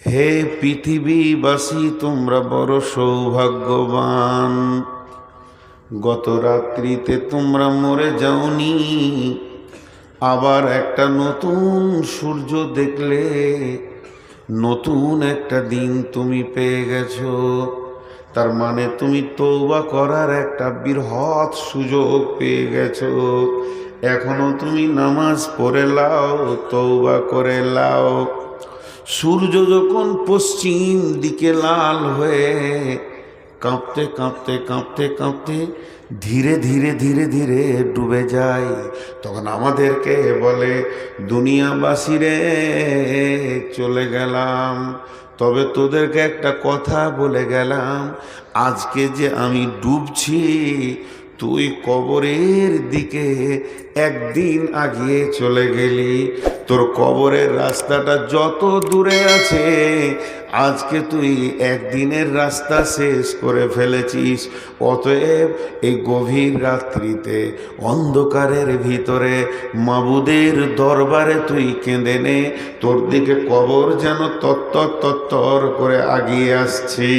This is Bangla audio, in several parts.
হে পৃথিবীবাসী, তোমরা বড় সৌভাগ্যবান। গত রাত্রিতে তোমরা মরে যাওনি, আবার একটা নতুন সূর্য দেখলে, নতুন একটা দিন তুমি পেয়ে গেছো। তার মানে তুমি তওবা করার একটা বৃহৎ সুযোগ পেয়ে গেছো। এখনো তুমি নামাজ পড়ে লাও, তওবা করে লাও। সূর্য যখন পশ্চিম দিকে লাল হয়ে কাঁপতে কাঁপতে কাঁপতে কাঁপতে ধীরে ধীরে ধীরে ধীরে ডুবে যায়, তখন আমাদেরকে বলে, দুনিয়াবাসী রে, চলে গেলাম, তবে তোদেরকে একটা কথা বলে গেলাম, আজকে যে আমি ডুবছি, তুই কবরের দিকে একদিন আগিয়ে চলে গেলি। তোর কবরের রাস্তাটা যত দূরে আছে, আজকে তুই একদিনের রাস্তা শেষ করে ফেলেছিস। অতএব এই গভীর রাত্রিতে অন্ধকারের ভিতরে মাবুদের দরবারে তুই কেঁদে নে, তোর দিকে কবর যেন তত্তর তত্তর করে আগিয়ে আসছে।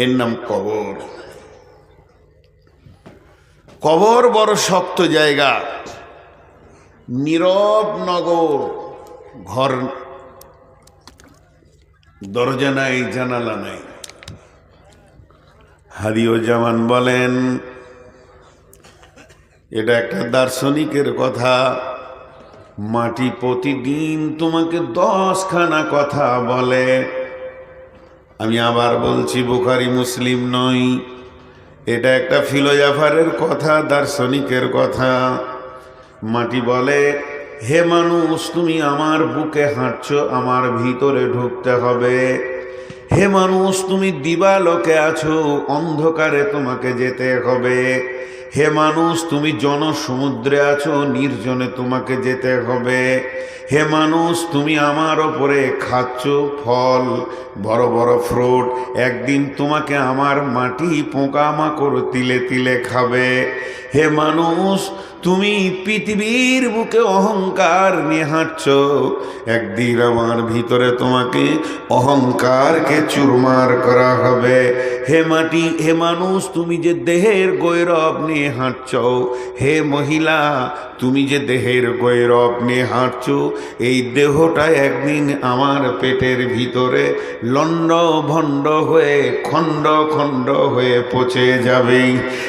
এর নাম কবর। কবর বড় শক্ত জায়গা, নীরব নগর, ঘর, দরজা নাই, জানালা নাই। হাদিউজ্জামান বলেন, এটা একটা দার্শনিকের কথা। মাটি প্রতিদিন তোমাকে 10খানা কথা বলে। আমি আবার বলছি, বুখারী মুসলিম নয়, এটা একটা ফিলোজাফারের কথা, দার্শনিকের কথা। মাটি বলে, হে মানুষ, তুমি আমার বুকে হাঁটছো, আমার ভিতরে ঢুকতে হবে। হে মানুষ, তুমি দিবালোকে আছো, অন্ধকারে তোমাকে যেতে হবে। হে মানুষ, তুমি জনসমুদ্রে আছো, নির্জনে তোমাকে যেতে হবে। হে মানুষ, তুমি আমার ওপরে খাচ্ছ ফল, বড় বড় ফ্রুট, একদিন তোমাকে আমার মাটি পোকামাকড় তিলে তিলে খাবে। হে মানুষ, তুমি পৃথিবীর বুকে অহংকার নিয়ে হাঁটছ, একদিন আমার ভিতরে তোমাকে অহংকারকে চুরমার করা হবে। হে মাটি, হে মানুষ, তুমি যে দেহের গৈরব নিয়ে হাঁটছ, হে মহিলা, তুমি যে দেহের গৈরব নিয়ে হাঁটছ, এই দেহটা একদিন আমার পেটের ভিতরে লন্ড ভণ্ড হয়ে খণ্ড খণ্ড হয়ে পচে যাবে।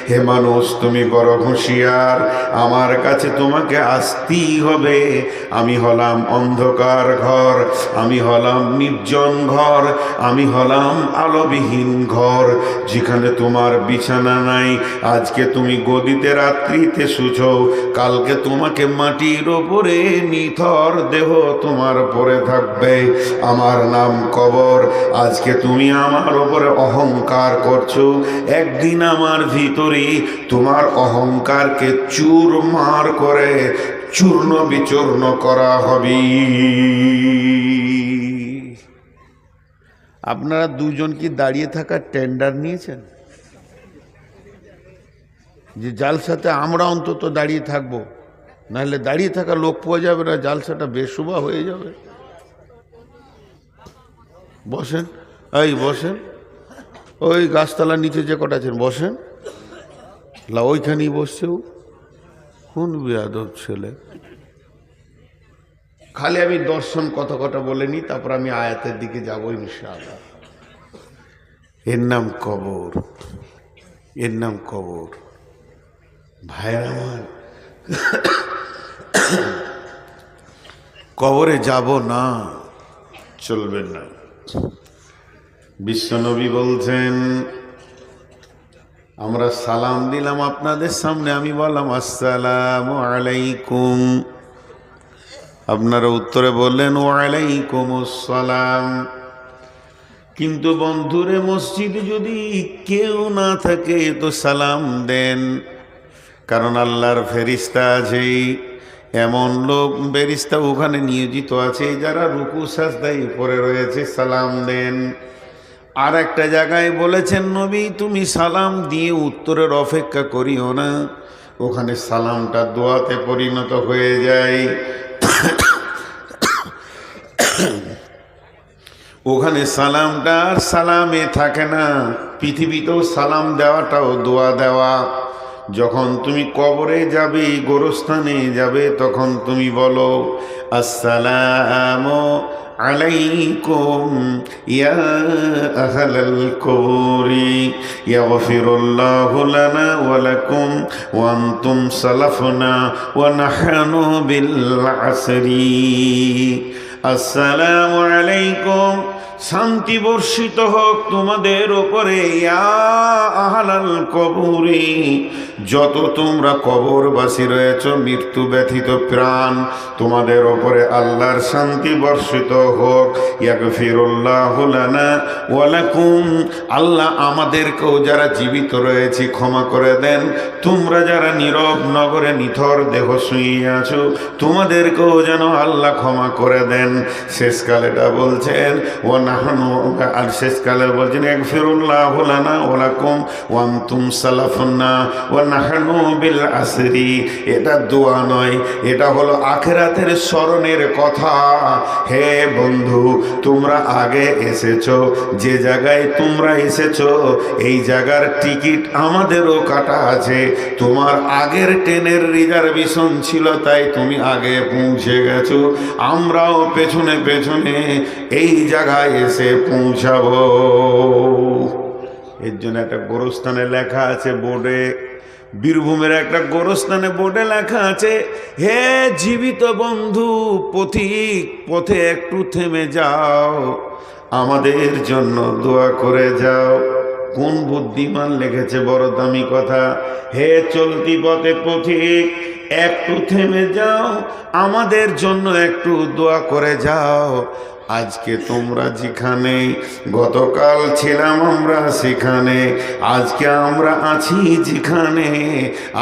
হে মানুষ, তুমি বড় হুঁশিয়ার, আমার কাছে তোমাকে আসতেই হবে। আমি হলাম অন্ধকার ঘর, আমি হলাম নির্জন ঘর, আমি হলাম আলোবিহীন ঘর, যেখানে তোমার বিছানা নাই। আজকে তুমি গদিতে রাত্রিতে শুছো, কালকে তোমাকে মাটির ওপরে নিথর দেহ তোমার পরে থাকবে। আমার নাম কবর। আজকে তুমি আমার ওপরে অহংকার করছো, একদিন আমার ভিতরে তোমার অহংকারকে চুরমার করে চূর্ণ বিচূর্ণ করা হবে। আপনারা দুজন কি দাঁড়িয়ে থাকার টেন্ডার নিয়েছেন? যে জালসাতে আমরা অন্তত দাঁড়িয়ে থাকবো, নাহলে দাঁড়িয়ে থাকা লোক পাওয়া যাবে না, জালসাটা বেশুবা হয়ে যাবে। বসেন, এই বসেন, ওই গাছতলার নিচে যে কটা আছেন বসেন। ওইখানেই বসছেও, কোন বেয়াদব ছেলে। খালি আমি দর্শন কথা কথা বলে নি, তারপর আমি আয়াতের দিকে যাবো ইনশাআল্লাহ। এর নাম কবর, এর নাম কবর। ভাইরা আমার, কবরে যাব না, চলবে না। বিশ্বনবী বলছেন, আমরা সালাম দিলাম আপনাদের সামনে, আমি বললাম আসসালামু আলাইকুম, আপনারা উত্তরে বললেন ওয়ালাইকুম আসসালাম। কিন্তু বন্ধুরে, মসজিদে যদি কেউ না থাকে তো সালাম দেন, কারণ আল্লাহর ফেরেশতা আছে, এমন লোক ফেরেশতা ওখানে নিয়োজিত আছে যারা রুকু সাজদায় পড়ে রয়েছে, সালাম দেন। আর একটা জায়গায় বলেছেন নবী, তুমি সালাম দিয়ে উত্তরের অপেক্ষা করিও না, ওখানে সালামটা দোয়াতে পরিণত হয়ে যায়। ওখানে সালামটা আর সালামে থাকে না, পৃথিবীতেও সালাম দেওয়াটাও দোয়া দেওয়া। যখন তুমি কবরে যাবে, গোরস্থানে যাবে, তখন তুমি বলো আসসালামু আলাইকুম ইয়া আহলাল কবরি ইয়াগফিরুল্লাহু লানা ওয়া লাকুম ওয়া আনতুম সালাফুনা ওয়া নাহনু বিল আসরি। আসসালামু আলাইকুম, শান্তি বর্ষিত হোক তোমাদের ওপরে, ইয়া আহলাল কবরি, যত তোমরা কবরবাসী রয়েছ, মৃত্যু ব্যথিত প্রাণ, তোমাদের ওপরে আল্লাহর শান্তি বর্ষিত হোক। ইয়াগফিরুল্লাহু লানা ওয়া লাকুম, আল্লাহ আমাদেরকেও যারা জীবিত রয়েছে ক্ষমা করে দেন। তোমরা যারা নীরব নগরে নিথর দেহ শুয়ে আছো, তোমাদেরকেও যেন আল্লাহ ক্ষমা করে দেন। শেষকালেটা বলছেন ওয়া নাহনু, আর শেষকালে বলছেন ইয়াগফিরুল্লাহু লানা ওয়া লাকুম ওয়া আনতুম সালাফুনা ওয়া নাহনু বিল আসরি। এটা দোয়া নয়, এটা হলো আখিরাতের স্মরণের কথা। হে বন্ধু, তোমরা আগে এসেছো, যে জায়গায় তোমরা এসেছো এই জায়গার টিকিট আমাদেরও কাটা আছে। তোমার আগের ট্রেনের রিজার্ভেশন ছিল, তাই তুমি আগে পৌঁছে গেছো, আমরাও পেছনে পেছনে এই জায়গায় এসে পৌঁছাবো। এর জন্য একটা গোরস্থানে লেখা আছে বোর্ডে, বীরভূমের একটা গোরস্থানে বোর্ডে লেখা আছে, হে জীবিত বন্ধু পথিক, পথে একটু থেমে যাও, আমাদের জন্য দোয়া করে যাও। কোন বুদ্ধিমান লিখেছে বড় দামি কথা, হে চলতি পথে পথিক, একটু থেমে যাও, আমাদের জন্য একটু দোয়া করে যাও। আজকে তোমরা যেখানে, গতকাল ছিলাম আমরা সেখানে, আজকে আমরা আছি যেখানে,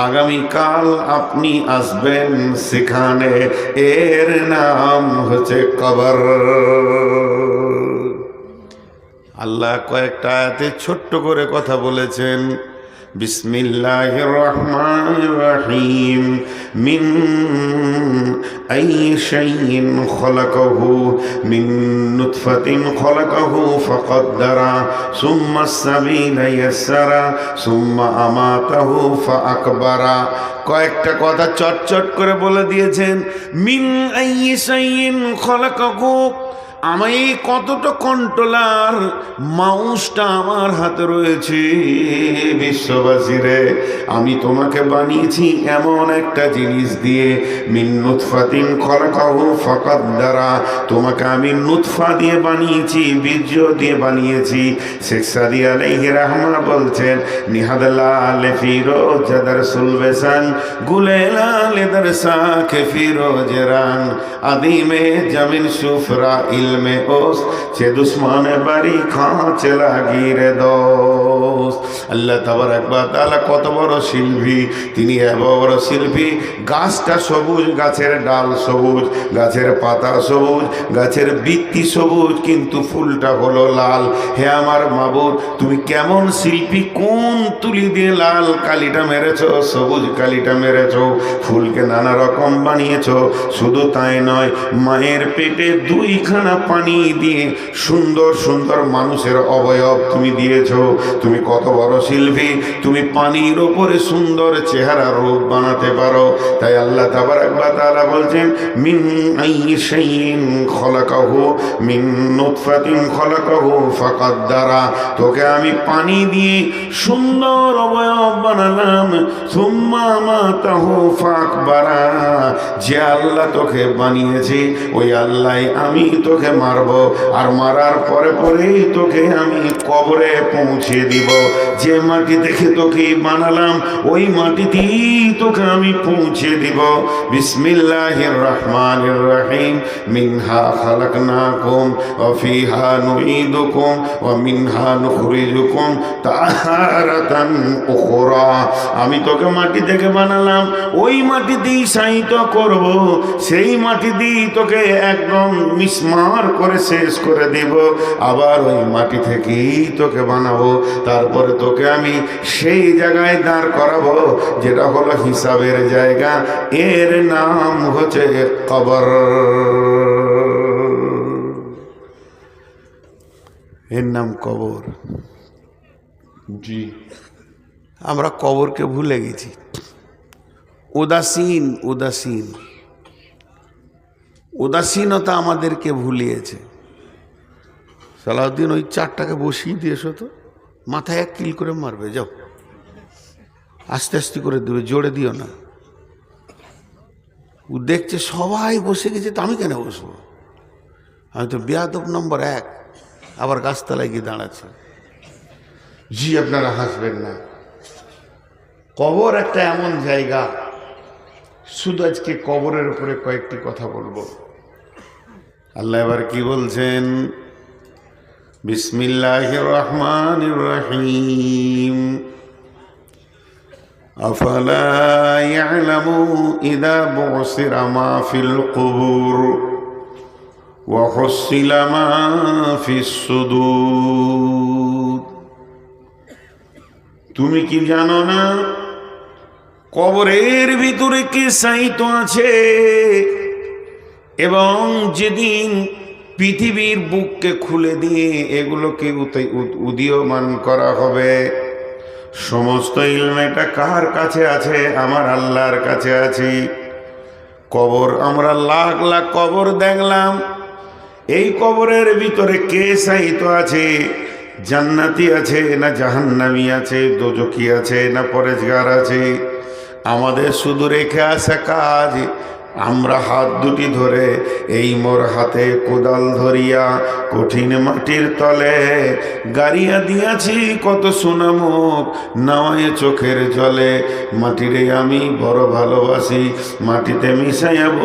আগামীকাল আপনি আসবেন সেখানে, এর নাম হচ্ছে কবর। আল্লাহ কয়েকটা আয়াতে ছোট্ট করে কথা বলেছেন। বিসমিল্লাহির রহমানির রহিম। মিন আইয়ি শাইইন খলাকাহু মিন নুতফাতিন খলাকাহু ফাকাদ্দারা সুম্মা সাবিলা ইয়াসসারা সুম্মা আমাতাহু ফাআকবারা। কয়েকটা কথা চটচট করে বলে দিয়েছেন। মিন আইয়ি শাইইন খলাকাহু, আমি কতটা কন্ট্রোলার, মাউসটা আমার হাতে রয়েছে। বিশ্ববাসীরে, আমি তোমাকে বানিয়েছি এমন একটা জিনিস দিয়ে, মিন নুতফাতিন খলাকাহু ফাকাদ্দারা, তোমাকে আমি নুতফা দিয়ে বানিয়েছি, বীর্য দিয়ে বানিয়েছি। শেখ সাদি আলাইহি রাহমা বলছেন, নিহাদাল ফিরোজ দারসুল বেসান গুলেলা লেদারসা কে ফিরোজ রান আদিমে জামিন সুফরা में ओस से दुश्मन बारी खाँच लागी रे दोस्त। আল্লাহ তাবারক ওয়া তাআলা কত বড় শিল্পী, তিনি এত বড় শিল্পী। গাছটা সবুজ, গাছের ডাল সবুজ, গাছের পাতা সবুজ, গাছের বৃত্তি সবুজ, কিন্তু ফুলটা হলো লাল। হে আমার মাবুদ, তুমি কেমন শিল্পী, কোন তুলি দিয়ে লাল কালিটা মেরেছো, সবুজ কালিটা মেরেছো, ফুলকে নানা রকম বানিয়েছো। শুধু তাই নয়, মায়ের পেটে দুইখানা পানি দিয়ে সুন্দর সুন্দর মানুষের অবয়ব তুমি দিয়েছো। তুমি কত বড় শিল্পী, তুমি পানির ওপরে সুন্দর চেহারা রূপ বানাতে পারো। তাই আল্লাহ তাবারক ওয়া তাআলা বলছেন, মিন আইয়ি শাইইন খলাকাহু মিন নুতফাতিন খলাকাহু ফাকাদ্দারা, তোকে আমি পানি দিয়ে সুন্দর অবয়ব বানালাম। সুম্মা আমাতাহু ফাকবারা, যে আল্লাহ তোকে বানিয়েছে ওই আল্লাহ আমি তোকে মারব, আর মারার পরে পরেই তোকে আমি কবরে পৌঁছে দিব। যে মাটি দেখে তোকে বানালাম ওই মাটিতেই তোকে আমি পৌঁছে দিব। বিসমিল্লাহির রহমানির রহিম। মিনহা খালাকনাকুম ওয়া ফিহা নুঈদুকুম ওয়া মিনহা নুখরিজুকুম তাহারাতান উখরা, আমি তোকে মাটি থেকে বানালাম, ওই মাটিতেই শায়িত করব, সেই মাটি দিয়ে তোকে একদম মিসমার চুরমার করে শেষ করে দিব, আবার ওই মাটি থেকেই তোকে বানাবো, তারপরে তোকে আমি সেই জায়গায় দাঁড় করাবো যেটা হলো হিসাবের জায়গা। এর নাম হচ্ছে কবর। এর নাম কবর। জি, আমরা কবরকে ভুলে গেছি। উদাসীন উদাসীন উদাসীনতা আমাদেরকে ভুলিয়েছে। সালাউদ্দিন ওই চারটাকে বসিয়ে দিয়েছো তো, মাথায় এক কিল করে মারবে, যাও, আস্তে আস্তে করে দেবে, জোরে দিও না। ও দেখছে সবাই বসে গেছে, তো আমি কেন বসবো? আমি তো বেয়াদব নম্বর 1, আবার গাছতলায় গিয়ে দাঁড়াচ্ছে। জি, আপনারা হাসবেন না। কবর একটা এমন জায়গা, শুধু আজকে কবরের উপরে কয়েকটি কথা বলবো। আল্লাহ এবার কি বলছেন? বিসমিল্লাহির রহমানির রহিম। আফালা ইয়ালামু ইযা বুসিরা মা ফিল কুবুর ওয়া হুসিলা মা ফিস সুদূর। তুমি কি জানো না কবরের ভিতরে কি সাহিত্য আছে? এবং যেদিন পৃথিবীর বুককে খুলে দিয়ে এগুলোকে উদীয়মান করা হবে, সমস্ত ইলমেটা কার কাছে আছে? আমার আল্লাহর কাছে আছে। কবর, আমরা লাখ লাখ কবর দেখলাম, এই কবরের ভিতরে কে সাহিত্য আছে? জান্নাতি আছে না জাহান্নামী আছে, দোজখী আছে না পরেজগার আছে? আমাদের শুধু রেখে আসা কাজ, আমরা হাত দুটি ধরে এই মোর হাতে কোদাল ধরিয়া কঠিন মাটির তলে গাড়িয়া দিয়াছি কত সোনামুখ নাওয়ায় চোখের জলে। মাটিরে আমি বড় ভালোবাসি, মাটিতে মিশাইয়াব,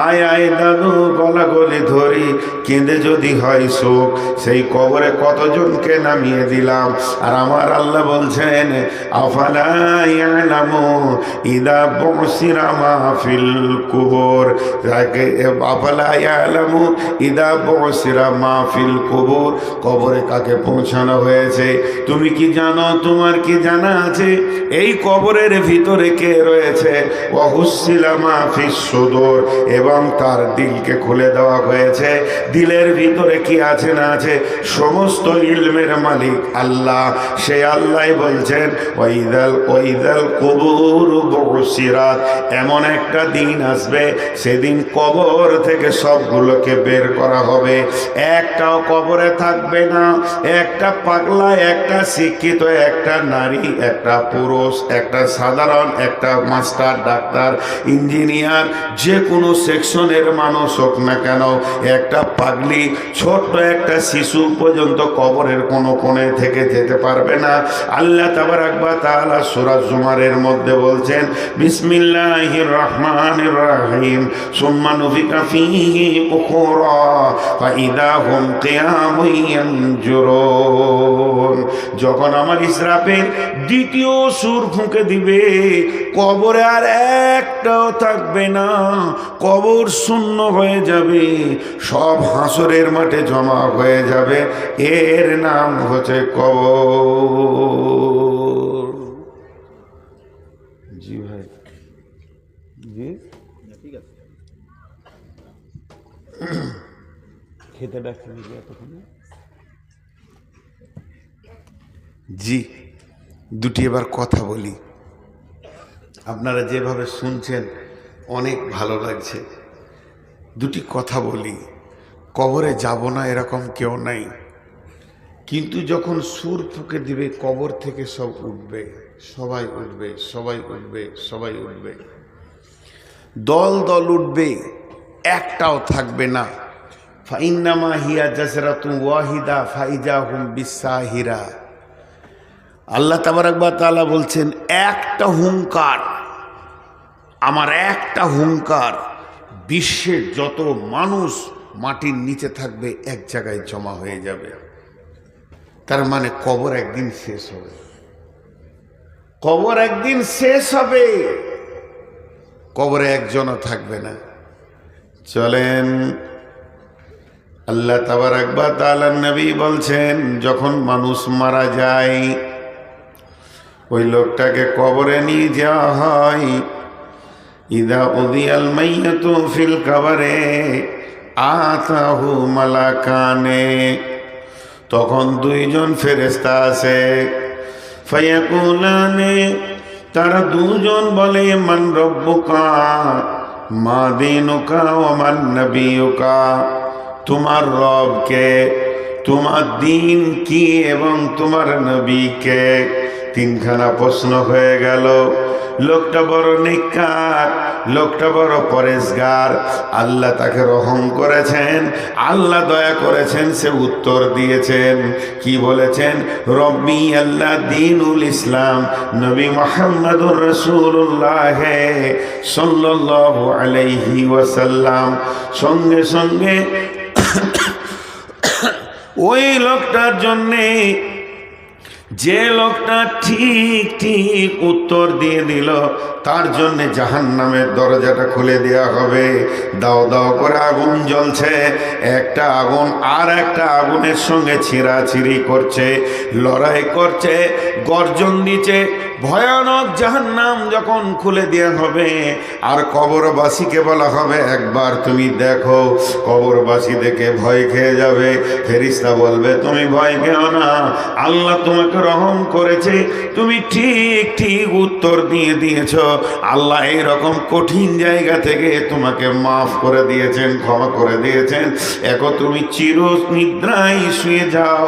আয় আয় দাদু গলা গলি ধরি, কেঁদে যদি হয় শোক। সেই কবরে কতজনকে নামিয়ে দিলাম। আর আমার আল্লাহ বলছেন আফালা ইয়ালামু ইযা বুসিরা মা ফিল কুবুর, আফালা ইয়ালামু ইযা বুসিরা মা ফিল কুবুর। কবরে কাকে পৌঁছানো হয়েছে তুমি কি জানো? তোমার কি জানা আছে এই কবরের ভিতরে কে রয়েছে? ওয়া হুসিলা মা ফিস সুদূর, এবং তার দিলকে খুলে দেওয়া হয়েছে। দিলের ভিতরে কি আছে না আছে সমস্ত ইলমের মালিক আল্লাহ। সেই আল্লাহ বলছেন ওয়াইদাল কুবুর বুসিরাত, এমন একটা দিন আসবে সেদিন কবর থেকে সবগুলোকে বের করা হবে, একটাও কবরে থাকবে না। একটা পাগলা, একটা শিক্ষিত, একটা নারী, একটা পুরুষ, একটা সাধারণ, একটা মাস্টার, ডাক্তার, ইঞ্জিনিয়ার, যে কোনো সেকশনের মানুষ হোক না কেন, একটা পাগলি, ছোট্ট একটা শিশু পর্যন্ত কবরের কোনো কোণে থেকে যেতে পারবে না। আল্লাহ তাবারাক ওয়া তাআলা সূরা জুমারের মধ্যে বলছেন বিসমিল্লাহির রহমানির রহিম সুম্মা নুফিকা ফীহি উখরা ফাইদা হুম কিয়ামুন ইয়ানজুরুন। যখন আমার ইসরাফিল দ্বিতীয় সুর ফুঁকে দিবে, কবরে আর একটাও থাকবে না, কবর শূন্য হয়ে যাবে, সব হাসরের মাঠে জমা হয়ে যাবে। এর নাম হচ্ছে কবর। জি ভাই, জি ঠিক আছে, খেতে ডাকতে এতক্ষণে। জি, দুটি এবার কথা বলি। আপনারা যেভাবে শুনছেন অনেক ভালো লাগছে। দুটি কথা বলি। কবরে যাব না এরকম কেউ নাই, কিন্তু যখন সুর ফুঁকে দিবে কবর থেকে সব উঠবে, সবাই উঠবে, সবাই উঠবে, সবাই উঠবে, দল দল উঠবে, একটাও থাকবে না। ফাইন্নামা হিয়া জাসরাতুন ওয়াহিদা ফাইজা হুম বিসাহিরা। আল্লাহ তাবারাক ওয়া তাআলা বলছেন একটা হুঙ্কার, আমার একটা হুঙ্কার, বিশ্বের যত মানুষ মাটির নিচে থাকবে এক জায়গায় জমা হয়ে যাবে। তার মানে কবর একদিন শেষ হবে, কবর একদিন শেষ হবে, কবরে একজনও থাকবে না। চলেন আল্লাহ তাবারাক ওয়া তাআলা নবী বলছেন, যখন মানুষ মারা যায় ওই লোকটাকে কবরে নিয়ে যাওয়া হয়। ইদা উদিয়াল মাইয়াতু ফিল কবরে আতাহু মালাকানে, তখন দুইজন ফেরেশতা আছে। ফায়াকুলানে, তারা দুজন বলে, মান রব্বুকা মা দীনুকা ওয়া মান নবিয়ুকা, তোমার রবকে, তোমার দিন কি এবং তোমার নবী কে। তিনখানা প্রশ্ন হয়ে গেল। লোকটা বড় নেককার, লোকটা বড় পরেশগার, আল্লাহ তাকে রহম করেছেন, আল্লাহ দয়া করেছেন, সে উত্তর দিয়েছেন। কি বলেছেন? রব্বি আল্লাহ দীনুল ইসলাম, নবী মুহাম্মদুর রাসূলুল্লাহ সাল্লাল্লাহু আলাইহি ওয়াসাল্লাম। সঙ্গে সঙ্গে ওই লোকটার জন্যে, যে লোকটা ঠিক ঠিক উত্তর দিয়ে দিল, তার জন্য জাহান্নামের দরজাটা খুলে দেওয়া হবে। দাও দাও করে আগুন জ্বলছে, একটা আগুন আর একটা আগুনের সঙ্গে ছিঁড়াছিঁড়ি করছে, লড়াই করছে, গর্জন দিচ্ছে। ভয়ানক জাহান্নাম যখন খুলে দেওয়া হবে, আর কবরবাসীকে বলা হবে, একবার তুমি দেখো। কবরবাসী দেখে ভয় খেয়ে যাবে। ফেরেশতা বলবে, তুমি ভয় খেও না, আল্লাহ তোমাকে রহম করেছে, তুমি ঠিক ঠিক উত্তর দিয়ে দিয়েছ। আল্লাহ এইরকম কঠিন জায়গা থেকে তোমাকে মাফ করে দিয়েছেন, ক্ষমা করে দিয়েছেন। এখন তুমি চির নিদ্রায় শুয়ে যাও।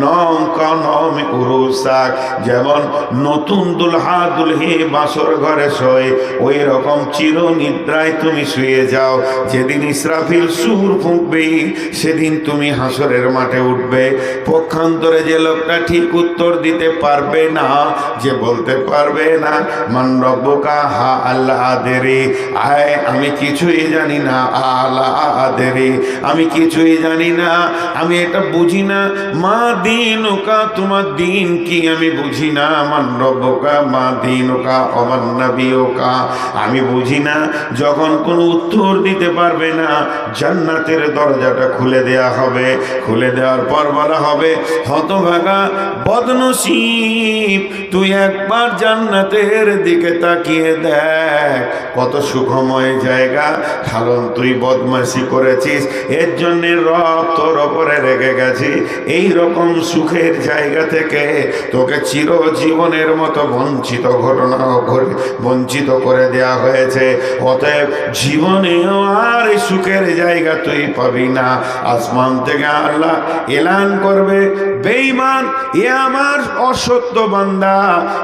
নম কনম উরুসাক, যেমন নতুন দুলহা দুলহি বাসর ঘরে শোয়, ওই রকম চির নিদ্রায় তুমি শুয়ে যাও। যেদিন ইসরাফিল সুর ফুঁকবে, সেদিন তুমি হাসরের মাঠে উঠবে। পক্ষান্তরে যে লোকটা ঠিক উত্তর দিতে পারবে না, যে বলতে পারবে না, মান রব্বুকা হা আল্লাহ আদেরি, আয় আমি কিছুই জানি না, আল্লাহ আদেরি, আমি কিছুই জানি না, আমি এটা বুঝি না। মা দীনুকা, তোমার দিন কি আমি বুঝি না। মান রব্বুকা মা দীনুকা ওয়া মান নবিয়ুকা, আমি বুঝি না। যখন কোনো উত্তর দিতে পারবে না, জান্নাতের দরজাটা খুলে দেয়া হবে। খুলে দেওয়ার পর বলা হবে, হতভাগা বদনসিব, তুই একবার জান্নাতের দিকে তাকিয়ে দেখ, কত সুখময় জায়গা। কারণ তুই বদমাশি করেছিস, এর জন্যে রব তোর ওপরে রেগে গেছি। এই রকম সুখের জায়গা থেকে তোকে চিরজীবনের মতো বঞ্চিত করে দেয়া হয়েছে। অতএব জীবনেও আর সুখের জায়গা তুই পাবি না। আসমান থেকে আল্লাহ এলান করবে, বেঈমান, এ আমার অসত্য বান্দা,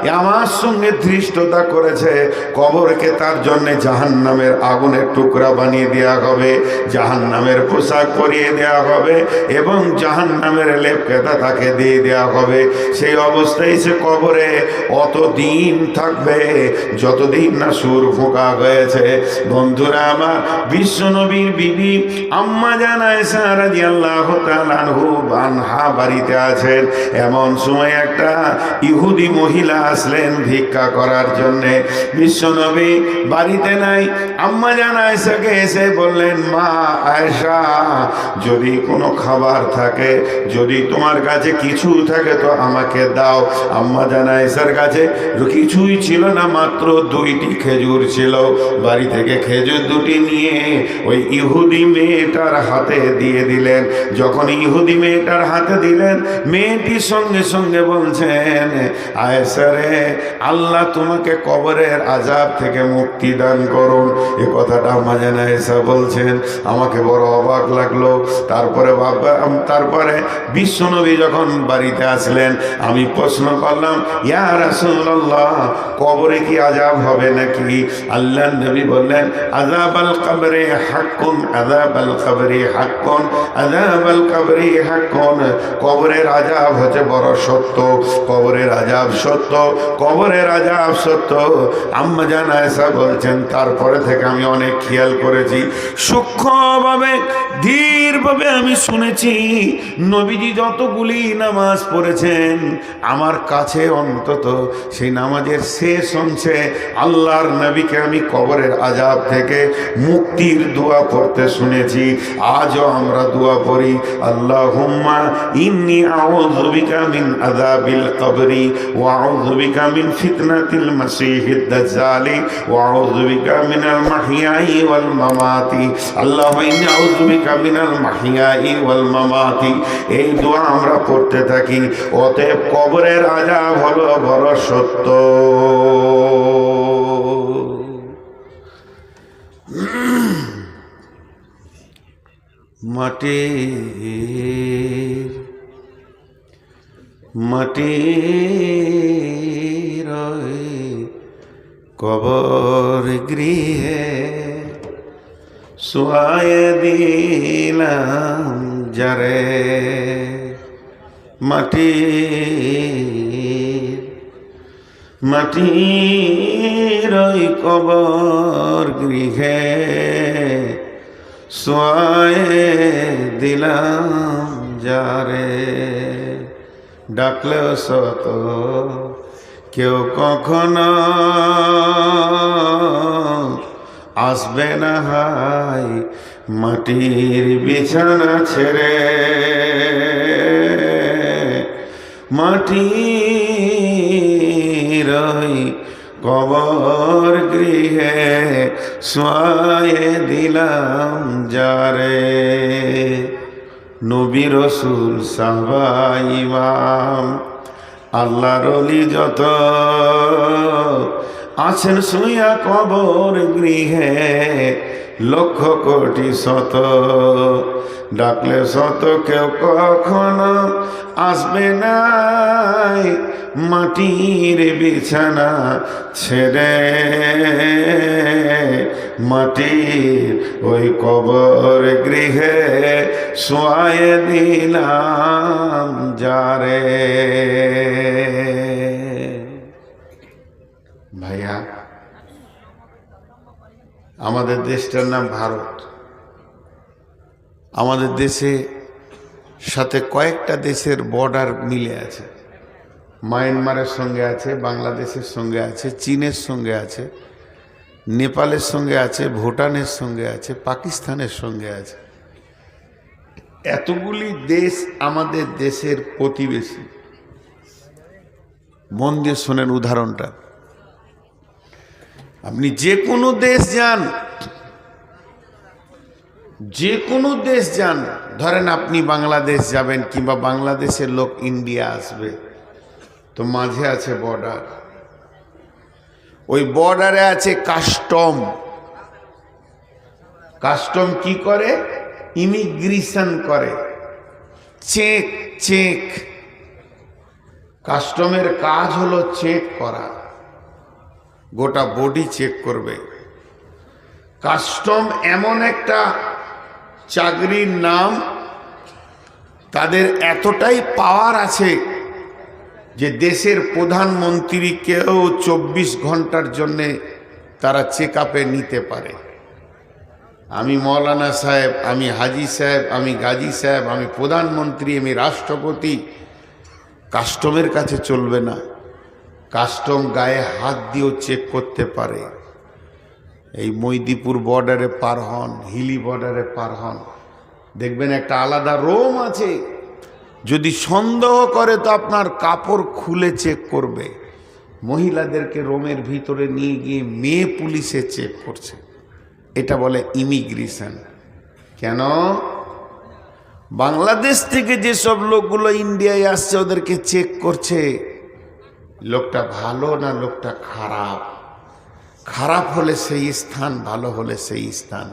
এ আমার সঙ্গে ধৃষ্টতা করেছে। কবরকে তার জন্য জাহান্নামের আগুনের টুকরা বানিয়ে দেওয়া হবে, জাহান্নামের পোশাক পরিয়ে দেওয়া হবে, এবং জাহান্নামের লেপকেতা তাকে দিয়ে দেওয়া হবে। সেই অবস্থায় সে কবরে অতদিন থাকবে যতদিন না সুর ফোঁকা হয়েছে। বন্ধুরা আমার, বিশ্বনবীর বিবি আম্মা জান আয়েশা রাদিয়াল্লাহু তাআলা আনহা বাড়িতে আছেন। এমন সময় একটা ইহুদি মহিলা আসলেন ভিক্ষা করার জন্যে। বিশ্বনবী বাড়িতে নাই। আম্মা জান আয়েশাকে এসে বললেন, মা আয়েশা, যদি কোনো খাবার থাকে, যদি তোমার কাছে কিছু থাকে তো আমাকে দাও। আম্মা জান আয়েশার কাছে কিছুই ছিল না, মাত্র 2টি খেজুর ছিল। বাড়ি থেকে খেজুর 2টি নিয়ে ওই ইহুদি মেয়েটার হাতে দিয়ে দিলেন। যখন ইহুদি মেয়েটার হাতে দিলেন, মেয়েটি সঙ্গে সঙ্গে বলছেন, আয়েশা রে, আল্লাহ তোমাকে কবরের আযাব থেকে মুক্তি দান করুন। এ কথাটা আম্মা জান আয়েশা বলছেন, আমাকে বড় অবাক লাগলো। তারপরে বিশ্বনবী যখন বাড়িতে আসলেন, আমি প্রশ্ন করলাম, ইয়া রাসূলুল্লাহ, কবরে কি আযাব হবে নাকি? আল্লাহর নবী বললেন, আযাবাল কবরে হাক্কুন, আযাবাল কবরে হাক্কুন, আযাবাল কবরে হাক্কুন। কবরের আযাব হচ্ছে বড় সত্য, কবরের আযাব সত্য, কবরের আযাব সত্য। আম্মা জান আয়েশা বলছেন তারপরে থেকে আমি অনেক খেয়াল করেছি, সূক্ষ্মভাবে ধীরভাবে আমি শুনেছি নবীজি যতগুলি নামাজ পড়েছেন আমার কাছে অন্তত সেই নামাজের শেষ অংশে আল্লাহর নবীকে আমি কবরের আযাব থেকে মুক্তির দোয়া পড়তে শুনেছি। আজও আমরা দোয়া পড়ি, আল্লাহুম্মা ইন্নী আউযু বিকা মিন আযাবিল কবরি ওয়া আউযু বিকা মিন ফিতনাতিল মাসীহিদ দাজ্জালি ওয়া আউযু বিকা মিনাল মাহইয়াই ওয়াল মামাতি। আল্লাহুম্মা ইন্নী আউযু বিকা মিনাল মাহইয়াই ওয়াল মামাতি। এই দোয়া আমরা পড়তে থাকি। অতএব কবরের আযাব হলো বড় সত্য। মাটির কবর গৃহে শুয়ায়ে দিলাম যারে, মাটির কবর গৃহে শুয়ায়ে দিলাম যারে। ডাকলেও সত কেউ কখনো আসবে না হাই মাটির বিছানা ছেড়ে, মাটির কবর গৃহে শুয়ায়ে দিলাম যারে। নবী রাসূল সাহাবা ইমাম আল্লাহর ওলি যত আছেন শুইয়া কবর গৃহে লক্ষ কোটি শত, ডাকলে শত কেউ কখনো আসবে না মাটির বিছানা ছেড়ে, মাটির ওই কবর গৃহে শুয়ায়ে দিলাম যারে। ভাইয়া, আমাদের দেশটার নাম ভারত। আমাদের দেশে সাথে কয়েকটা দেশের বর্ডার মিলে আছে। মায়ানমারের সঙ্গে আছে, বাংলাদেশের সঙ্গে আছে, চীনের সঙ্গে আছে, নেপালের সঙ্গে আছে, ভুটানের সঙ্গে আছে, পাকিস্তানের সঙ্গে আছে। এতগুলি দেশ আমাদের দেশের প্রতিবেশী। মন দিয়ে শোনেন উদাহরণটা। আপনি যে কোনো দেশ যান, যে কোনো দেশ যান, ধরেন আপনি বাংলাদেশ যাবেন কিংবা বাংলাদেশের লোক ইন্ডিয়া আসবে, তো মাঝে আছে বর্ডার। ওই বর্ডারে আছে কাস্টম। কাস্টম কি করে? ইমিগ্রেশন করে, চেক। কাস্টমের কাজ হলো চেক করা, গোটা বডি চেক করবে। কাস্টম এমন একটা চাকরির নাম, তাদের এতটাই পাওয়ার আছে যে দেশের প্রধানমন্ত্রীকেও 24 ঘন্টার জন্যে তারা চেক আপে নিতে পারে। আমি মৌলানা সাহেব, আমি হাজি সাহেব, আমি গাজী সাহেব, আমি প্রধানমন্ত্রী, আমি রাষ্ট্রপতি, কাস্টমের কাছে চলবে না। কাস্টম গায়ে হাত দিয়েও চেক করতে পারে। এই মৈদিপুর বর্ডারে পার হন, হিলি বর্ডারে পার হন, দেখবেন একটা আলাদা রোম আছে। যদি সন্দেহ করে তো আপনার কাপড় খুলে চেক করবে। মহিলাদেরকে রোমের ভিতরে নিয়ে গিয়ে মেয়ে পুলিশে চেক করছে। এটা বলে ইমিগ্রেশন। কেন? বাংলাদেশ থেকে যেসব লোকগুলো ইন্ডিয়ায় আসছে ওদেরকে চেক করছে, লোকটা ভালো না লোকটা খারাপ। খারাপ হলে সেই স্থান, ভালো হলে সেই স্থান।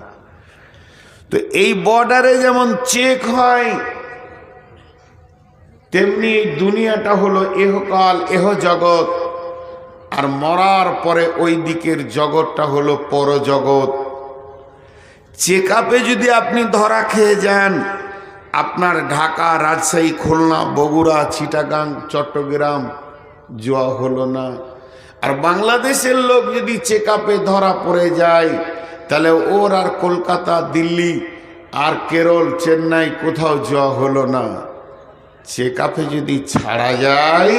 তো এই বর্ডারে যেমন চেক হয়, তেমনি এই দুনিয়াটা হলো এহকাল, এহ জগৎ, আর মরার পরে ওই দিকের জগৎটা হলো পরজগৎ। চেক আপে যদি আপনি ধরা খেয়ে যান, আপনার ঢাকা, রাজশাহী, খুলনা, বগুড়া, চিটাগাং, চট্টগ্রাম যাওয়া হলো না। আর বাংলাদেশের লোক যদি চেক আপে ধরা পড়ে যায়, তাহলে ওর আর কলকাতা, দিল্লি আর কেরল, চেন্নাই কোথাও যাওয়া হলো না। চেক আপে যদি ছাড়া যায়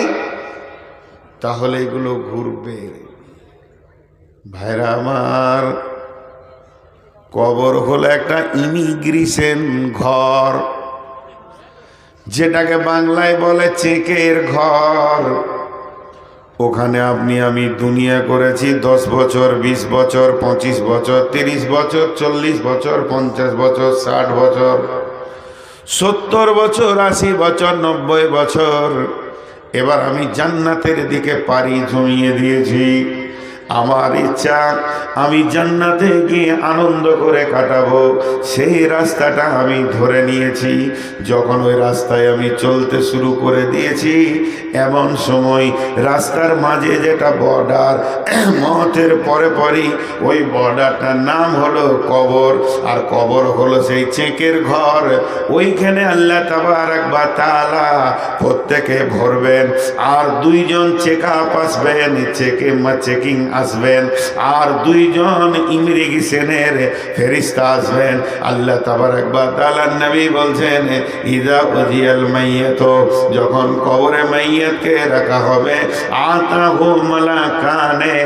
তাহলে এগুলো ঘুরবে। ভাইরা আমার, কবর হলো একটা ইমিগ্রেশন ঘর, যেটাকে বাংলায় বলে চেকের ঘর। ওখানে আপনি আমি দুনিয়া করেছি 10 বছর, 20 বছর, 25 বছর, 30 বছর, 40 বছর, 50 বছর, 60 বছর, 70 বছর, 80 বছর, 90 বছর। এবার আমি জান্নাতের দিকে পাড়ি জমিয়ে দিয়েছি। আমার ইচ্ছা আমি জান্নাতে গিয়ে আনন্দ করে কাটাবো, সেই রাস্তাটা আমি ধরে নিয়েছি। যখন ওই রাস্তায় আমি চলতে শুরু করে দিয়েছি, এমন সময় রাস্তার মাঝে যেটা বর্ডার, মতের পরে পরই ওই বর্ডারটার নাম হলো কবর। আর কবর হলো সেই চেকের ঘর। ওইখানে আল্লাহ তাবারাক ওয়া তাআলা প্রত্যেকে ভরবেন, আর 2 জন চেক আপ আসবেন, চেকিং আসবেন, আর 2 জন ইমিগ্রেশনের ফেরেশতা আসবেন। আল্লাহ তাবারাক ওয়া তাআলা নবী বলছেন, ইযা উযিয়াল মাইয়াত, যখন কবরে মাইয়াতকে রাখা হবে, আতাহু মালাকানে,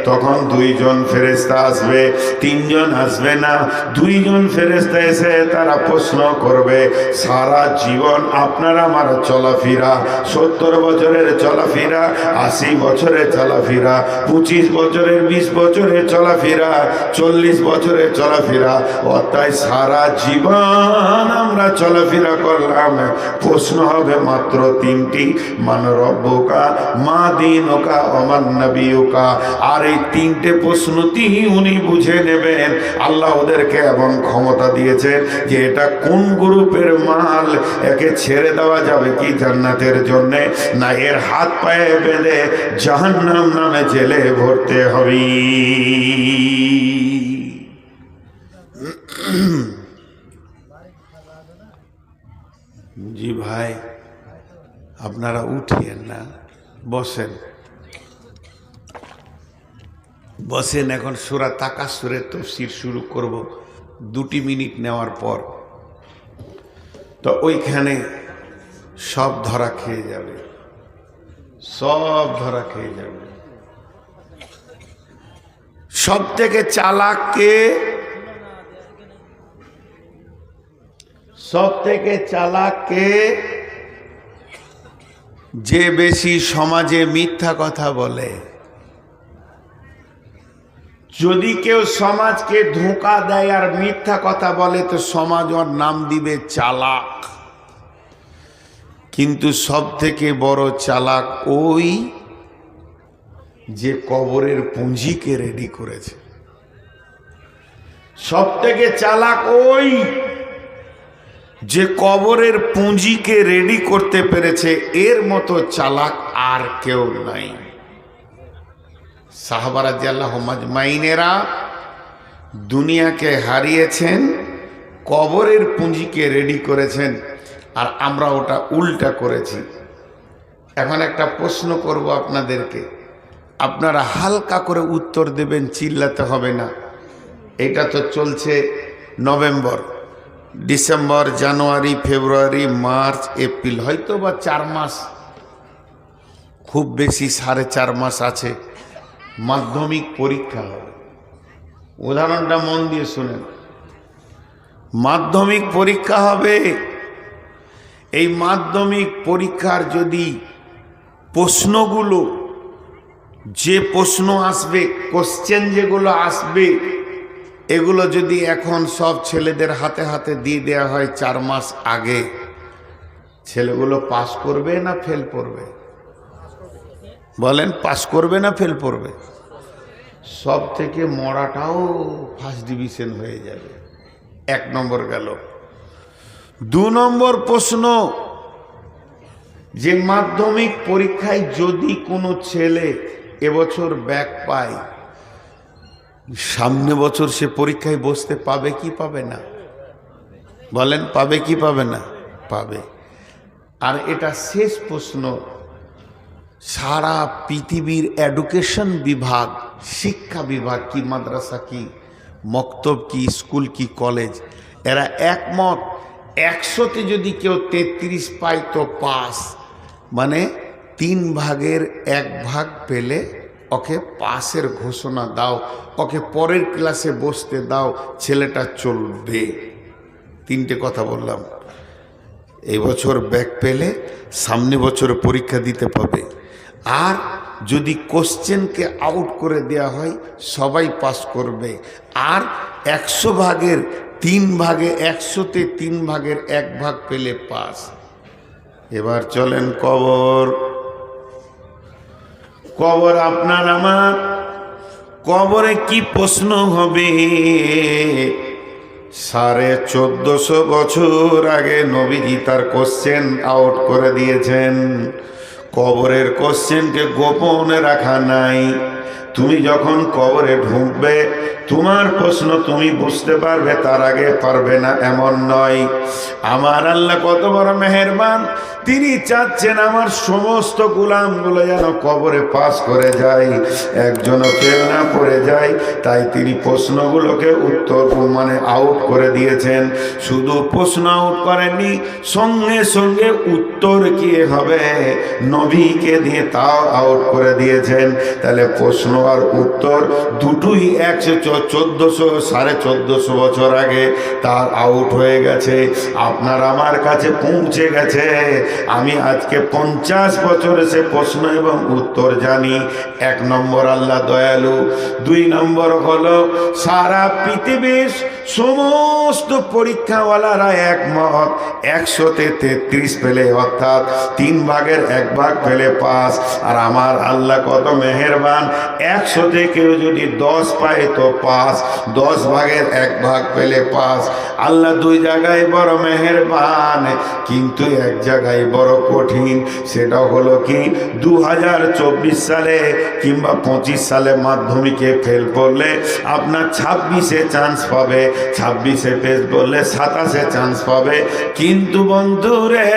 তখন 2 জন ফেরেশতা আসবে, 3 জন আসবে না। 2 জন ফেরেশতা এসে তারা প্রশ্ন করবে, সারা জীবন আপনার আমার চলাফেরা, 70 বছরের চলাফেরা, 80 বছরের চলাফেরা, 25 বছরের, 20 বছরের চলাফেরা, 40 বছরের চলাফেরা, অর্থাৎ সারা জীবন আমরা চলাফেরা করলাম। প্রশ্ন হবে মাত্র 3টি, মান রব্বুকা, মা দীনুকা, ওমান নবিয়ুকা। আর এই 3টে প্রশ্নটি উনি বুঝে নেবেন। আল্লাহ ওদেরকে এমন ক্ষমতা দিয়েছেন যে এটা কোন গ্রুপের মাল, একে ছেড়ে দেওয়া যাবে কি জান্নাতের জন্যে, না এর হাত পায়ে বেঁধে জাহান্নাম নামে জেলে ভরতে হবে। জি ভাই, আপনারা উঠিয়েন না, বসেন বসেন। এখন সূরা তাকাসুরের তাফসীর শুরু করব 2 মিনিট নেওয়ার পর। তো ওইখানে সব ধরা খেয়ে যাবে, সব ধরা খেয়ে যাবে। সব থেকে চালাক কে? সব থেকে চালাক কে? যে বেশি সমাজে মিথ্যা কথা বলে। যদি কেউ সমাজকে ধোঁকা দেয় আর মিথ্যা কথা বলে, তো সমাজ ওর নাম দিবে চালাক। কিন্তু সব থেকে বড় চালাক ওই যে কবরের পুঁজিকে রেডি করেছে। সব থেকে চালাক ওই যে কবরের পুঁজিকে রেডি করতে পেরেছে। এর মতো চালাক আর কেউ নাই। সাহাবা রাদিয়াল্লাহু আজমাইনেরা দুনিয়াকে হারিয়েছেন, কবরের পুঁজিকে রেডি করেছেন, আর আমরা ওটা উল্টা করেছি। এখন একটা প্রশ্ন করব আপনাদেরকে, আপনারা হালকা করে উত্তর দেবেন, চিল্লাতে হবে না। এটা তো চলছে নভেম্বর, ডিসেম্বর, জানুয়ারি, ফেব্রুয়ারি, মার্চ, এপ্রিল, হয়তো বা 4 মাস, খুব বেশি 4.5 মাস আছে মাধ্যমিক পরীক্ষা হবে। উদাহরণটা মন দিয়ে শুনেন। মাধ্যমিক পরীক্ষা হবে। এই মাধ্যমিক পরীক্ষার যদি প্রশ্নগুলো, যে প্রশ্ন আসবে, কোশ্চেন যেগুলো আসবে, এগুলো যদি এখন সব ছেলেদের হাতে হাতে দিয়ে দেওয়া হয় 4 মাস আগে, ছেলেগুলো পাস করবে না ফেল করবে? বলেন, পাস করবে না ফেল করবে? সব থেকে মরাটাও ফার্স্ট ডিভিশন হয়ে যাবে। 1 নম্বর গেল। 2 নম্বর প্রশ্ন, যে মাধ্যমিক পরীক্ষায় যদি কোনো ছেলে এবছর ব্যাক পায়, সামনে বছর সে পরীক্ষায় বসতে পাবে কি পাবে না? বলেন, পাবে কি পাবে না? পাবে। আর এটা শেষ প্রশ্ন, সারা পৃথিবীর এডুকেশন বিভাগ, শিক্ষা বিভাগ কি, মাদ্রাসা কি, মক্তব কি, স্কুল কি, কলেজ, এরা একমত 100তে যদি কেউ 33 পায় তো পাস, মানে 3 ভাগের 1 ভাগ পেলে ওকে পাসের ঘোষণা দাও, ওকে পরের ক্লাসে বসতে দাও, ছেলেটা চলবে। 3টে কথা বললাম। এই বছর ব্যাক পেলে সামনে বছর পরীক্ষা দিতে পাবে। আর যদি কোশ্চেনকে আউট করে দেওয়া হয় সবাই পাস করবে। আর 100 ভাগের 3 ভাগে, 100তে 3 ভাগের 1 ভাগ পেলে পাস। এবার চলেন কবর। কবর আপনার আমার, কবরে কি প্রশ্ন হবে? 1450 বছর আগে নবীজি তার কোশ্চেন আউট করে দিয়েছেন। কবরের কোশ্চেনকে গোপনে রাখা নাই। তুমি যখন কবরে ঢুকবে তোমার প্রশ্ন তুমি বুঝতে পারবে, তার আগে পারবে না এমন নয়। আমার আল্লাহ কত বড় মেহেরবান, তিনি চাচ্ছেন আমার সমস্ত গোলামগুলো যেন কবরে পাস করে যায়, একজনও ফেল না করে যায়। তাই তিনি প্রশ্নগুলোকে উত্তর মানে আউট করে দিয়েছেন। শুধু প্রশ্ন আউট করেননি, সঙ্গে সঙ্গে উত্তর কি হবে নবীকে দিয়ে তাও আউট করে দিয়েছেন। তাহলে প্রশ্ন আর উত্তর দুটোই 1400 1450 বছর আগে তার আউট হয়ে গেছে, আপনার আমার কাছে পৌঁছে গেছে। আমি আজকে 50 বছর সে প্রশ্ন এবং উত্তর জানি। 1 নম্বর আল্লাহ দয়ালু, 2 নম্বর হলো সারা পৃথিবীর সমস্ত পরীক্ষাওয়ালারা একমত 100তে 33 পেলে, অর্থাৎ 3 ভাগের 1 ভাগ পেলে পাস। আর আমার আল্লাহ কত মেহেরবান, 100তে কেউ যদি 10 পায় তো পাস, 10 ভাগের 1 ভাগ পেলে পাস। আল্লাহ 2 জায়গায় বড় মেহেরবান, কিন্তু 1 জায়গায় বড় কঠিন। সেটা হলো কি, 2024 সালে কিংবা 25 সালে মাধ্যমিকে ফেল করলে আপনার 26-এ চান্স পাবে, 26-এ পেশ করলে 27-এ চান্স পাবে। কিন্তু বন্ধুরে,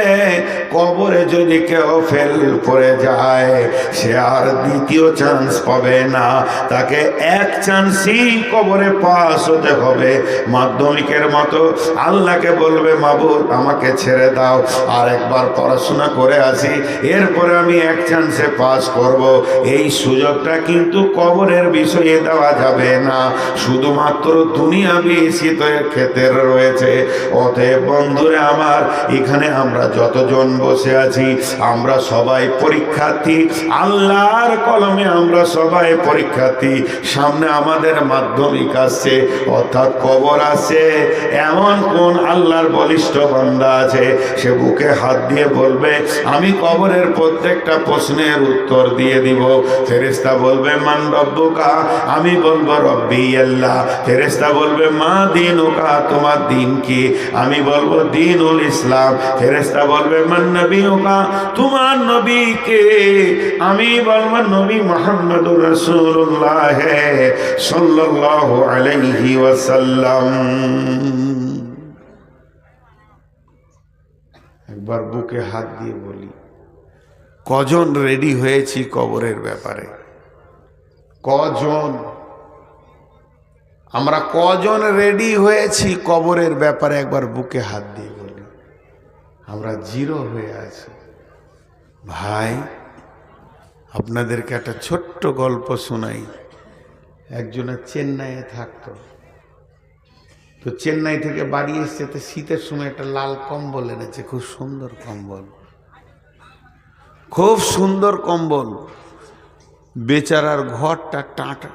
কবরে যদি কেউ ফেল করে যায় সে আর দ্বিতীয় চান্স পাবে না, তাকে 1 চান্সই কবরে পাস হতে হবে। মাধ্যমিকের মতো আল্লাহকে বলবে, মাবুদ আমাকে ছেড়ে দাও, আর একবার পড়াশোনা করে আসি, এরপরে আমি 1 চান্সে পাস করব। এই সুযোগটা কিন্তু কবরের বিষয়ে দেওয়া যাবে না, শুধুমাত্র দুনিয়াবি শীতের ক্ষেত্রে রয়েছে। অতএব বন্ধুরা আমার, এখানে আমরা যতজন বসে আছি আমরা সবাই পরীক্ষার্থী, আল্লাহর কলমে আমরা সবাই পরীক্ষার্থী। সামনে আমাদের মাধ্যমিক আসছে, অর্থাৎ কবর আসছে। এমন কোন আল্লাহর বলিষ্ঠ বান্দা আছে সে বুকে হাত দিয়ে বলবে আমি কবরের প্রত্যেকটা প্রশ্নের উত্তর দিয়ে দিব? ফেরেশতা বলবে মান রব্বুকা, আমি বলবো রব্বি আল্লাহ। ফেরেশতা বলবে মা দীনুকা, তোমার দিন কি? আমি বলবো দীনুল ইসলাম। ফেরেশতা বলবে মান নবিয়ুকা, তোমার নবী কে? আমি বলবো নবী মুহাম্মদুর রাসূলুল্লাহ সাল্লাল্লাহু আলাইহি ওয়াসাল্লাম। একবার বুকে হাত দিয়ে বলি, কজন রেডি হয়েছি কবরের ব্যাপারে? কজন? আমরা কজন রেডি হয়েছি কবরের ব্যাপারে? একবার বুকে হাত দিয়ে বলি। আমরা 0 হয়ে আছি। ভাই, আপনাদেরকে একটা ছোট্ট গল্প শোনাই। একজনের চেন্নাইয়ে থাকতো, তো চেন্নাই থেকে বাড়ি এসছে, তো শীতের সময় একটা লাল কম্বল এনেছে, খুব সুন্দর কম্বল, খুব সুন্দর কম্বল। বেচারার ঘরটা টাটা,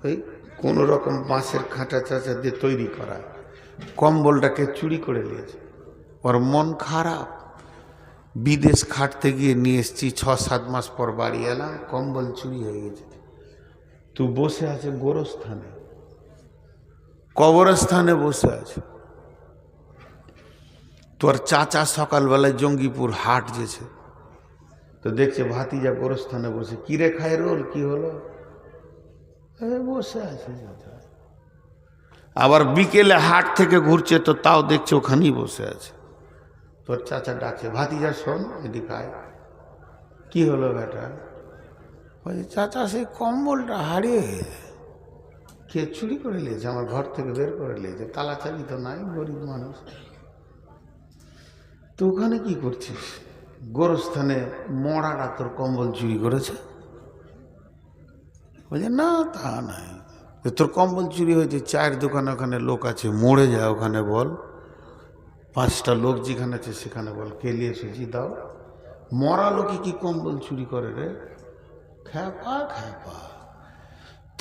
ওই কোনো রকম বাঁশের খাঁচা চাচা দিয়ে তৈরি করা, কম্বলটাকে চুরি করে নিয়েছে। ওর মন খারাপ, বিদেশ খাটতে গিয়ে নিয়ে এসছি, 6-7 মাস পর বাড়ি এলাম, কম্বল চুরি হয়ে গেছে। তুই বসে আছে গোরস্থানে, কবরস্থানে বসে আছে। তোর চাচা সকালবেলায় জঙ্গিপুর হাট যেছে, তো দেখছে ভাতিজা গোরস্থানে বসে। কিরে খায় রোল, কি হলো? বসে আছে। আবার বিকেলে হাট থেকে ঘুরছে, তো তাও দেখছে ওখানেই বসে আছে। তোর চাচা ডাকছে, ভাতিজা শোন, এদিকে আয়। কি হলো বেটা? বলছে চাচা সেই কম্বলটা হারিয়ে গেছে। কে চুরি করে নিয়েছে? আমার ঘর থেকে বের করে নিয়েছে, তালা চাবি তো নাই, গরিব মানুষ। তো ওখানে কি করছিস? গোরস্থানে মরাটা তোর কম্বল চুরি করেছে? বলছে না তা নাই, তোর কম্বল চুরি হয়েছে, চায়ের দোকানে ওখানে লোক আছে, মরে যায় ওখানে বল, 5টা লোক যেখানে আছে সেখানে বল, কে নিয়ে এসেছি দাও। মরা লোকে কি কম্বল চুরি করে রে? খ্যাপা খ্যাপা।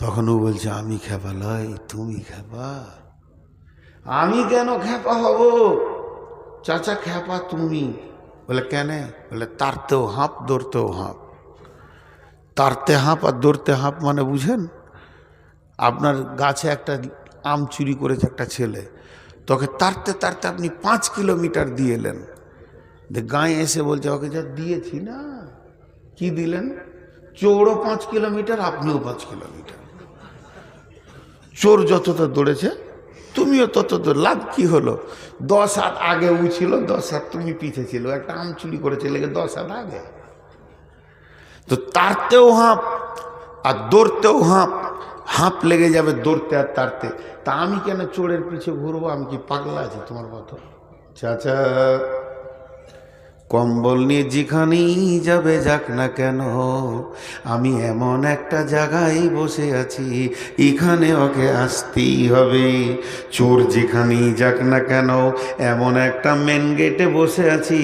তখন ও বলছে আমি খ্যাপা লয়, তুমি খ্যাপা। আমি কেন খ্যাপা হব? চাচা খ্যাপা তুমি। বলে কেন? বলে তারতেও হাঁপ দৌড়তেও হাঁপ। তারতে হাঁপ আর দৌড়তে হাঁপ মানে বুঝেন? আপনার গাছে একটা আম চুরি করেছে একটা ছেলে, তোকে তারতে তারতে আপনি 5 কিলোমিটার দিয়ে এলেন, গায়ে এসে বলছে ওকে যা দিয়েছি না, কি দিলেন? চোরও 5 কিলোমিটার, আপনিও 5 কিলোমিটার। চোর যতটা দৌড়েছে তুমিও তত দৌড়, লাভ কি হলো? 10 হাত আগে উ ছিল, 10 হাত তুমি পিছে ছিল, একটা আম চুরি করেছে লেগে 10 হাত আগে। তো তারতেও হাঁপ আর দৌড়তেও হাঁপ, হাঁপ লেগে যাবে দৌড়তে আর তারতে। তা আমি কেন চোরের পিছে ঘুরবো? আমি কি পাগলা আছি তোমার মতো? চাচা কম্বল নিয়ে যেখানেই যাবে যাক না কেন, আমি এমন একটা জায়গায় বসে আছি, এখানে ওকে আসতেই হবে। চোর যেখানেই যাক না কেন, এমন একটা মেন গেটে বসে আছি,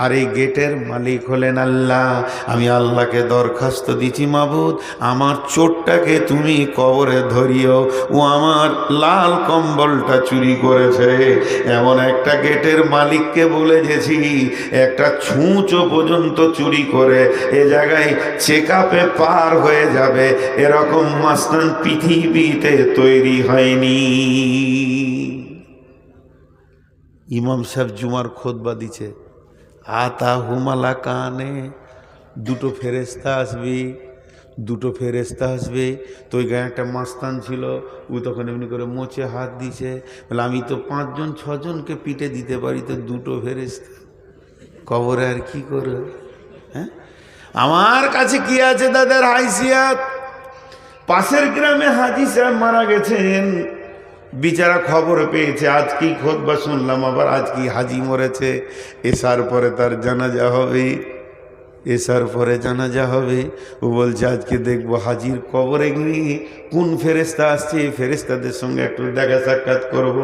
আর এই গেটের মালিক হলেন আল্লাহ। আমি আল্লাহকে দরখাস্ত দিচ্ছি, মাবুদ আমার চোরটাকে তুমি কবরে ধরিও, ও আমার লাল কম্বলটা চুরি করেছে। এমন একটা গেটের মালিককে বলে গেছি, একটা ছুঁচো পর্যন্ত চুরি করে এ জায়গায় চেকআপে পার হয়ে যাবে, এরকম মাস্তান পৃথিবীতে তৈরি হয়নি। ইমাম সাহেব জুমার খুতবা দিছে, আতা হুমালা কানে, 2টো ফেরেশতা আসবে, 2টো ফেরেশতা আসবে। তো ওই গায়ে একটা মাস্তান ছিল, ও তখন এমনি করে মোচে হাত দিছে, বলে আমি তো 5 জন 6 জনকে পিটে দিতে পারি, তো 2টো ফেরেশতা কবরে আর কি করে? হ্যাঁ, আমার কাছে কি আছে তাদের হাইসিয়াত? পাশের গ্রামে হাজি সাহেব মারা গেছেন, বিচারা খবর পেয়েছে, আজ কি খুতবা শুনলাম, আবার আজ কি হাজি মরেছে, এসার পরে তার জানাজা হবে, এসার পরে জানাজা হবে। ও বলছে আজকে দেখবো হাজির কবরে গিয়ে কোন ফেরেশতা আসছে, ফেরেশতাদের সঙ্গে একটু দেখা সাক্ষাৎ করব।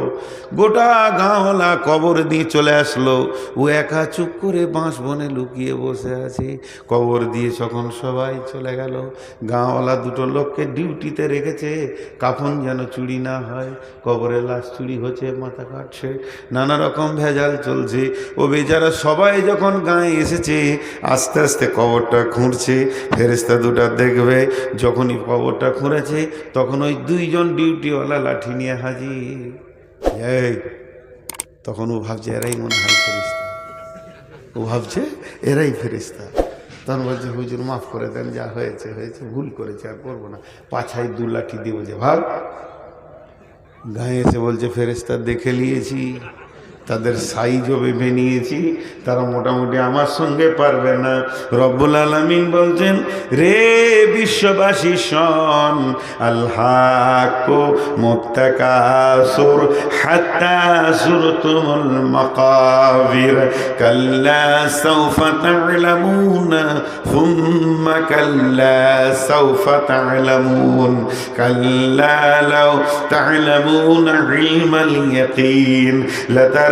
গোটা গাঁওয়ালা কবর দিয়ে চলে আসলো, ও একা চুপ করে বাঁশ বনে লুকিয়ে বসে আছে। কবর দিয়ে যখন সবাই চলে গেল, গাঁওয়ালা 2টো লোককে ডিউটিতে রেখেছে, কাফন যেন চুরি না হয়। কবরে লাশ চুরি হচ্ছে, মাথা কাটছে, নানা রকম ভেজাল চলছে। ও বেচারা সবাই যখন গায়ে এসেছে, আস্তে আস্তে কবরটা খুঁড়ছে, ফেরেশতা 2টা দেখবে। যখনই কবরটা খুঁড়েছে, তখন ওই 2 জন ডিউটিওয়ালা লাঠি নিয়ে হাজির। এই তখন ও ভাবছে এরাই মনে হয় ফেরেশতা, ও ভাবছে এরাই ফেরেশতা। তখন বলছে হুজুর মাফ করে দেন, যা হয়েছে হয়েছে, ভুল করেছে, আর করবো না। পাছায় 2 লাঠি দিয়ে বলছে ভাব। গায়ে এসে বলছে ফেরেশতা দেখে নিয়েছি, তাদের সাইজও ভেবে নিয়েছি, তারা মোটামুটি আমার সঙ্গে পারবে না। রব্বুল আলামিন বলছেন, রে বিশ্ববাসী শোন, আলহাকু মুত্তাকাসুর হাত্তা যুরতুমুল মাকাবির, কাল্লা সাওফা তা'লামুনা সুম্মা কাল্লা সাওফা তা'লামুন, কাল্লা লাউ তা'লামুনা ইলমাল ইয়াকিন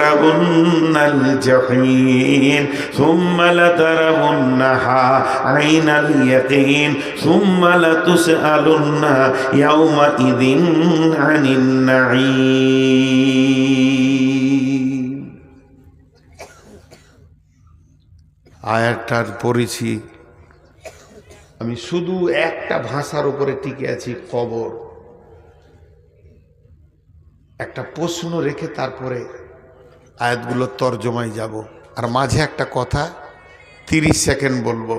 لترون الجحيم ثم لترونها عين اليقين ثم لتسألن يومئذ عن النعيم। আয়াতটা পড়েছি আমি, শুধু একটা ভাষার উপরে টিকে আছি, কবর। একটা প্রশ্ন রেখে তারপরে আয়াতগুলো তর্জমায় যাব, আর মাঝে একটা কথা 30 সেকেন্ড বলবো।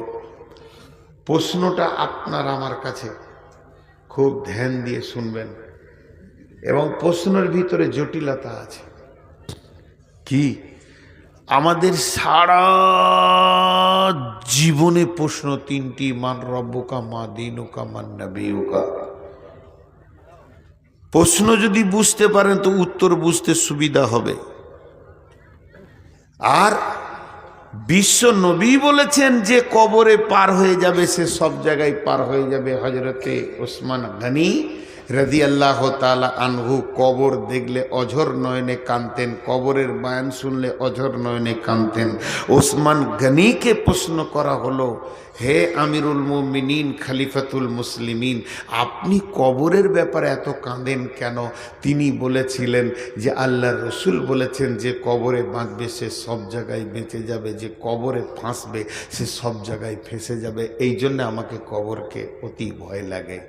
প্রশ্নটা আপনার আমার কাছে খুব ধ্যান দিয়ে শুনবেন, এবং প্রশ্নের ভিতরে জটিলতা আছে। কি? আমাদের সারা জীবনে প্রশ্ন তিনটি, মান রব্বুকা, মা দীনুকা, মান নবিয়ুকা। প্রশ্ন যদি বুঝতে পারেন তো উত্তর বুঝতে সুবিধা হবে। আর বিশ্ব নবী বলেছেন যে কবরে পার হয়ে যাবে, সে সব জায়গায় পার হয়ে যাবে। হযরতে ওসমান গনি রাদিয়াল্লাহু তাআলা আনহু কবর দেখলে অঝর নয়নে কাঁদতেন, কবরের বয়ান শুনলে অঝর নয়নে কাঁদতেন। ওসমান গনিকে প্রশ্ন করা হলো, হে আমিরুল মুমিনিন, খলিফাতুল মুসলিমিন, আপনি কবরের ব্যাপারে এত কাঁদেন কেন? তিনি বলেছিলেন যে আল্লাহর রসুল বলেছেন যে কবরে বাঁচবে সে সব জায়গায় বেঁচে যাবে, যে কবরে ফাঁসবে সে সব জায়গায় ফেঁসে যাবে। এই জন্য আমাকে কবরকে অতি ভয় লাগে।